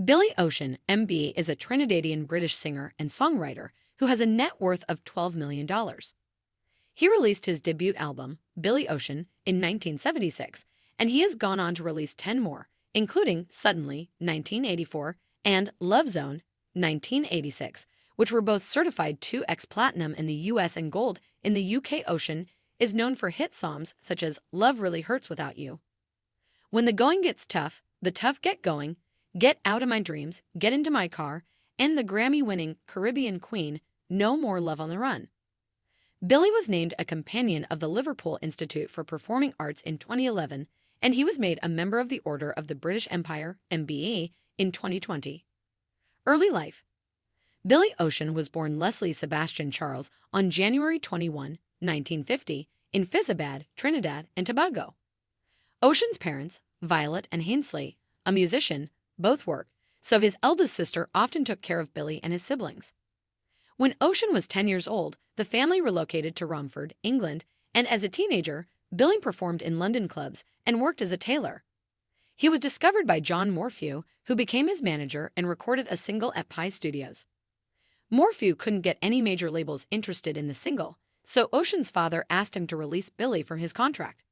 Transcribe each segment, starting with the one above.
Billy Ocean, MBE, is a Trinidadian British singer and songwriter who has a net worth of $12 million. He released his debut album, Billy Ocean, in 1976, and he has gone on to release 10 more, including Suddenly, 1984, and Love Zone, 1986, which were both certified 2x platinum in the US and gold in the UK. Ocean is known for hit songs such as Love Really Hurts Without You, When the Going Gets Tough, The Tough Get Going, Get Out of My Dreams, Get Into My Car, and the Grammy-winning Caribbean Queen, No More Love on the Run. Billy was named a companion of the Liverpool Institute for Performing Arts in 2011, and he was made a member of the Order of the British Empire, MBE, in 2020. Early life. Billy Ocean was born Leslie Sebastian Charles on January 21, 1950, in Fyzabad, Trinidad and Tobago. Ocean's parents, Violet and Hainsley, a musician, both work, so his eldest sister often took care of Billy and his siblings. When Ocean was 10 years old, the family relocated to Romford, England, and as a teenager, Billy performed in London clubs and worked as a tailor. He was discovered by John Morphew, who became his manager and recorded a single at Pye Studios. Morphew couldn't get any major labels interested in the single, so Ocean's father asked him to release Billy from his contract.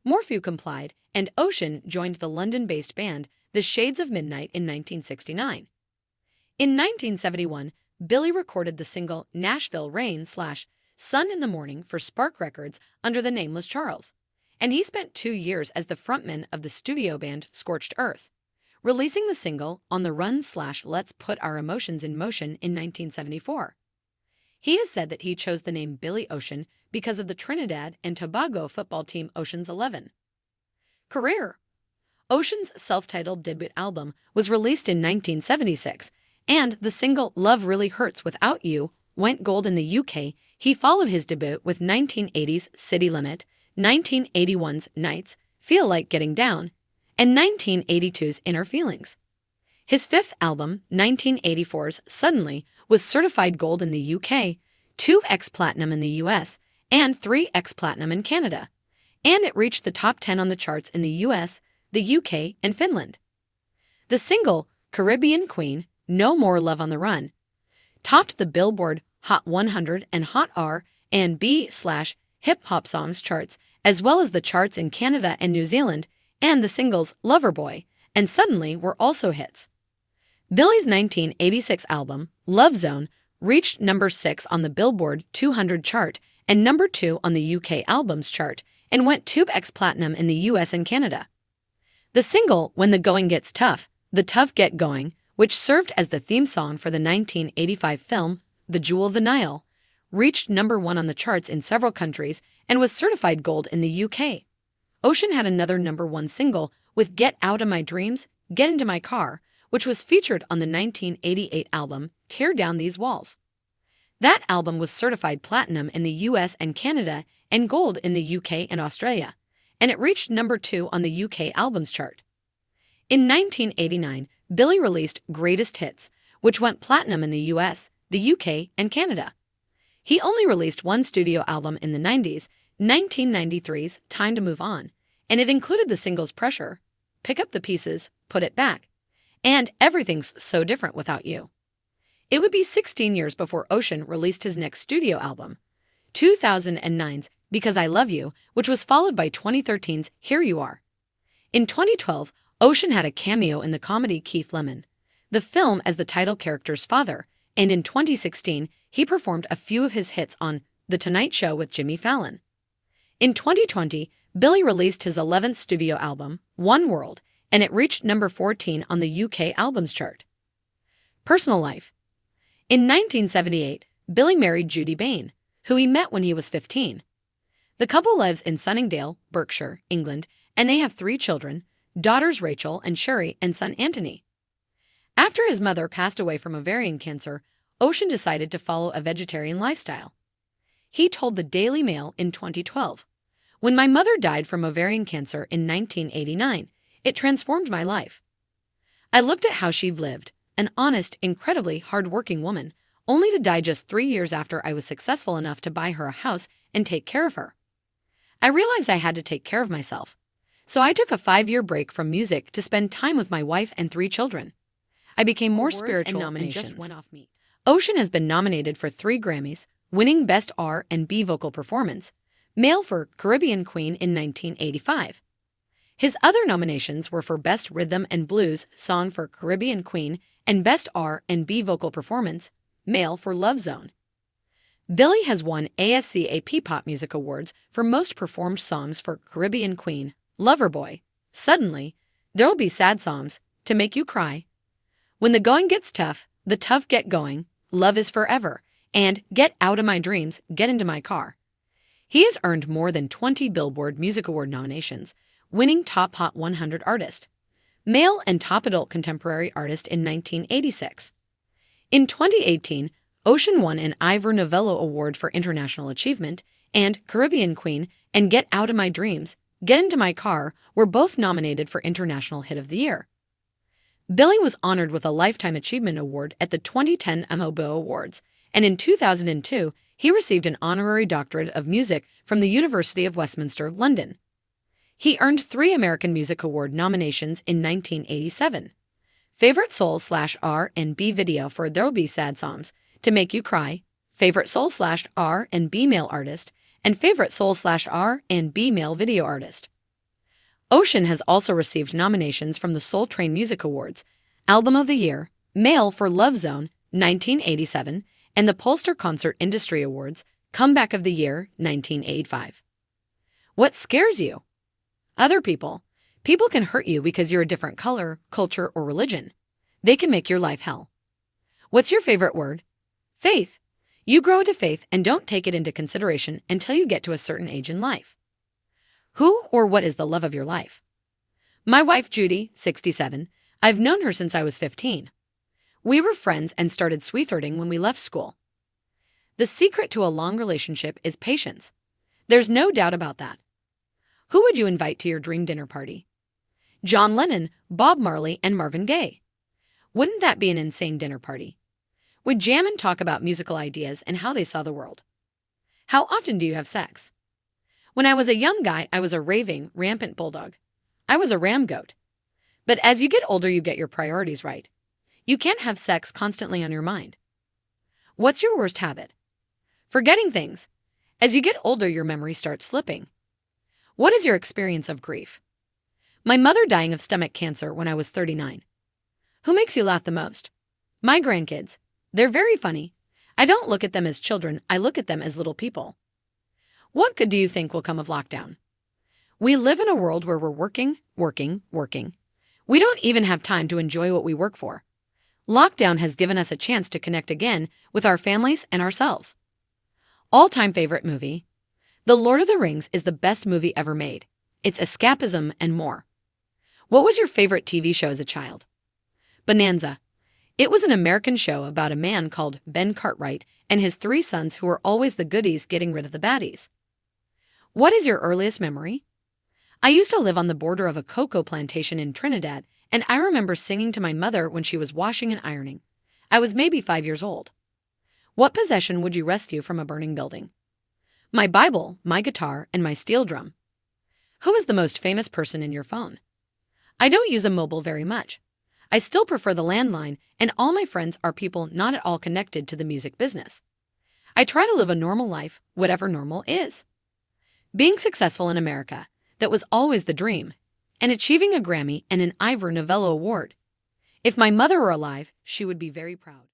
Morphew complied, and Ocean joined the London-based band The Shades of Midnight in 1969. In 1971, Billy recorded the single Nashville Rain/Sun in the Morning for Spark Records under the nameless Charles, and he spent 2 years as the frontman of the studio band Scorched Earth, releasing the single On the Run/Let's Put Our Emotions in Motion in 1974. He has said that he chose the name Billy Ocean because of the Trinidad and Tobago football team Ocean's 11. Career. Ocean's self-titled debut album was released in 1976, and the single Love Really Hurts Without You went gold in the UK. He followed his debut with 1980's City Limit, 1981's Nights, Feel Like Getting Down, and 1982's Inner Feelings. His fifth album, 1984's Suddenly, was certified gold in the UK, 2x platinum in the US, and 3x platinum in Canada, and it reached the top 10 on the charts in the US, the UK, and Finland. The single, Caribbean Queen, No More Love on the Run, topped the Billboard Hot 100 and Hot R&B/hip hop songs charts, as well as the charts in Canada and New Zealand, and the singles Loverboy and Suddenly were also hits. Billy's 1986 album, Love Zone, reached number 6 on the Billboard 200 chart and number 2 on the UK Albums chart, and went 2x platinum in the US and Canada. The single When the Going Gets Tough, The Tough Get Going, which served as the theme song for the 1985 film The Jewel of the Nile, reached number 1 on the charts in several countries and was certified gold in the UK. Ocean had another number 1 single with Get Out of My Dreams, Get Into My Car, which was featured on the 1988 album Tear Down These Walls. That album was certified platinum in the US and Canada and gold in the UK and Australia, and it reached number 2 on the UK Albums chart. In 1989, Billy released Greatest Hits, which went platinum in the US, the UK, and Canada. He only released one studio album in the 90s, 1993's Time to Move On, and it included the singles Pressure, Pick Up the Pieces, Put It Back, and Everything's So Different Without You. It would be 16 years before Ocean released his next studio album, 2009's Because I Love You, which was followed by 2013's Here You Are. In 2012, Ocean had a cameo in the comedy Keith Lemon, the film as the title character's father, and in 2016, he performed a few of his hits on The Tonight Show with Jimmy Fallon. In 2020, Billy released his 11th studio album, One World, and it reached number 14 on the UK Albums chart. Personal life. In 1978, Billy married Judy Bain, who he met when he was 15. The couple lives in Sunningdale, Berkshire, England, and they have 3 children, daughters Rachel and Sherry and son Anthony. After his mother passed away from ovarian cancer, Ocean decided to follow a vegetarian lifestyle. He told the Daily Mail in 2012, "When my mother died from ovarian cancer in 1989, it transformed my life. I looked at how she lived, an honest, incredibly hard-working woman, only to die just 3 years after I was successful enough to buy her a house and take care of her. I realized I had to take care of myself. So I took a 5-year break from music to spend time with my wife and 3 children. I became more spiritual and just went off meat. Ocean has been nominated for 3 Grammys, winning Best R&B Vocal Performance, male for Caribbean Queen in 1985. His other nominations were for Best Rhythm and Blues Song for Caribbean Queen and Best R&B Vocal Performance, male for Love Zone. Billy has won ASCAP Pop Music Awards for Most Performed Songs for Caribbean Queen, Loverboy, Suddenly, There'll Be Sad Songs, To Make You Cry, When the Going Gets Tough, The Tough Get Going, Love Is Forever, and Get Out of My Dreams, Get Into My Car. He has earned more than 20 Billboard Music Award nominations, winning Top Hot 100 Artist, Male and Top Adult Contemporary Artist in 1986. In 2018, Ocean won an Ivor Novello Award for International Achievement, and Caribbean Queen and Get Out of My Dreams, Get Into My Car were both nominated for International Hit of the Year. Billy was honored with a Lifetime Achievement Award at the 2010 MOBO Awards, and in 2002, he received an honorary doctorate of music from the University of Westminster, London. He earned 3 American Music Award nominations in 1987. Favorite Soul/R&B Video for There'll Be Sad Songs, To Make You Cry, Favorite Soul/R&B Male Artist, and Favorite Soul/R&B Male Video Artist. Ocean has also received nominations from the Soul Train Music Awards, Album of the Year, Male for Love Zone, 1987, and the Pollster Concert Industry Awards, Comeback of the Year, 1985. What scares you? Other people. People can hurt you because you're a different color, culture, or religion. They can make your life hell. What's your favorite word? Faith. You grow into faith and don't take it into consideration until you get to a certain age in life. Who or what is the love of your life? My wife, Judy, 67. I've known her since I was 15. We were friends and started sweethearting when we left school. The secret to a long relationship is patience. There's no doubt about that. Who would you invite to your dream dinner party? John Lennon, Bob Marley, and Marvin Gaye. Wouldn't that be an insane dinner party? We'd jam and talk about musical ideas and how they saw the world. How often do you have sex? When I was a young guy, I was a raving, rampant bulldog. I was a ram goat. But as you get older, you get your priorities right. You can't have sex constantly on your mind. What's your worst habit? Forgetting things. As you get older, your memory starts slipping. What is your experience of grief? My mother dying of stomach cancer when I was 39. Who makes you laugh the most? My grandkids. They're very funny. I don't look at them as children, I look at them as little people. What good do you think will come of lockdown? We live in a world where we're working. We don't even have time to enjoy what we work for. Lockdown has given us a chance to connect again with our families and ourselves. All-time favorite movie? The Lord of the Rings is the best movie ever made. It's escapism and more. What was your favorite TV show as a child? Bonanza. It was an American show about a man called Ben Cartwright and his 3 sons who were always the goodies getting rid of the baddies. What is your earliest memory? I used to live on the border of a cocoa plantation in Trinidad, and I remember singing to my mother when she was washing and ironing. I was maybe 5 years old. What possession would you rescue from a burning building? My Bible, my guitar, and my steel drum. Who is the most famous person in your phone? I don't use a mobile very much. I still prefer the landline, and all my friends are people not at all connected to the music business. I try to live a normal life, whatever normal is. Being successful in America, that was always the dream, and achieving a Grammy and an Ivor Novello Award. If my mother were alive, she would be very proud.